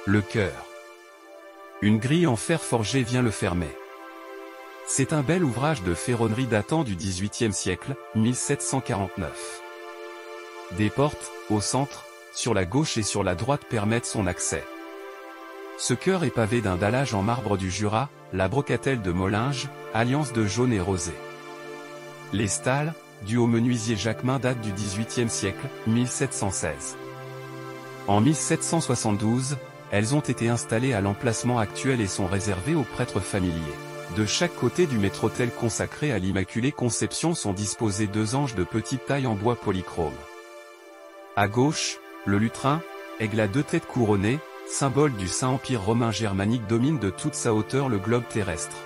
Le chœur. Une grille en fer forgé vient le fermer. C'est un bel ouvrage de ferronnerie datant du XVIIIe siècle, 1749. Des portes, au centre, sur la gauche et sur la droite permettent son accès. Ce chœur est pavé d'un dallage en marbre du Jura, la brocatelle de Mollinges, alliance de jaune et rosé. Les stalles, dues au menuisier Jacquemin, datent du XVIIIe siècle, 1716. En 1772, elles ont été installées à l'emplacement actuel et sont réservées aux prêtres familiers. De chaque côté du maître-autel consacré à l'Immaculée Conception sont disposés deux anges de petite taille en bois polychrome. À gauche, le lutrin, aigle à deux têtes couronnées, symbole du Saint-Empire romain germanique, domine de toute sa hauteur le globe terrestre.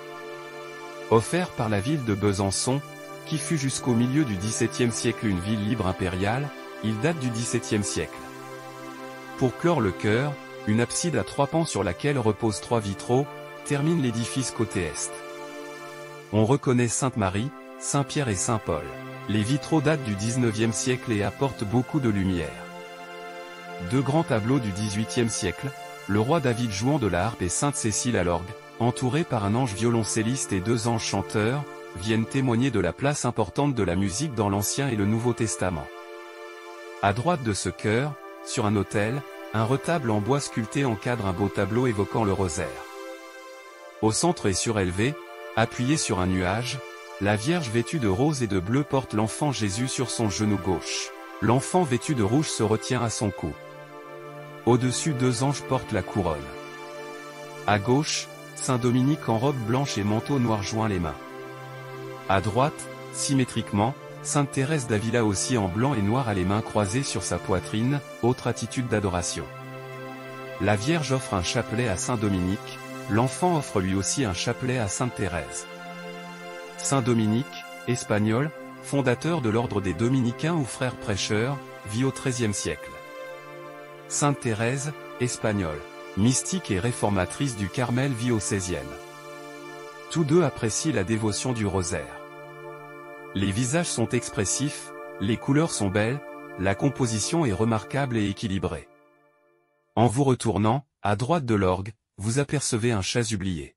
Offert par la ville de Besançon, qui fut jusqu'au milieu du XVIIe siècle une ville libre impériale, il date du XVIIe siècle. Pour clore le chœur, une abside à trois pans sur laquelle reposent trois vitraux, termine l'édifice côté est. On reconnaît Sainte-Marie, Saint-Pierre et Saint-Paul. Les vitraux datent du XIXe siècle et apportent beaucoup de lumière. Deux grands tableaux du XVIIIe siècle, le roi David jouant de la harpe et Sainte Cécile à l'orgue, entouré par un ange violoncelliste et deux anges chanteurs, viennent témoigner de la place importante de la musique dans l'Ancien et le Nouveau Testament. À droite de ce chœur, sur un autel, un retable en bois sculpté encadre un beau tableau évoquant le rosaire. Au centre et surélevé, appuyé sur un nuage, la Vierge vêtue de rose et de bleu porte l'enfant Jésus sur son genou gauche. L'enfant vêtu de rouge se retient à son cou. Au-dessus, deux anges portent la couronne. À gauche, Saint Dominique en robe blanche et manteau noir joint les mains. À droite, symétriquement, Sainte Thérèse d'Avila aussi en blanc et noir a les mains croisées sur sa poitrine, autre attitude d'adoration. La Vierge offre un chapelet à Saint Dominique, l'enfant offre lui aussi un chapelet à Sainte Thérèse. Saint Dominique, espagnol, fondateur de l'ordre des Dominicains ou frères prêcheurs, vit au XIIIe siècle. Sainte Thérèse, espagnole, mystique et réformatrice du Carmel, vit au XVIe. Tous deux apprécient la dévotion du rosaire. Les visages sont expressifs, les couleurs sont belles, la composition est remarquable et équilibrée. En vous retournant, à droite de l'orgue, vous apercevez un chasublier.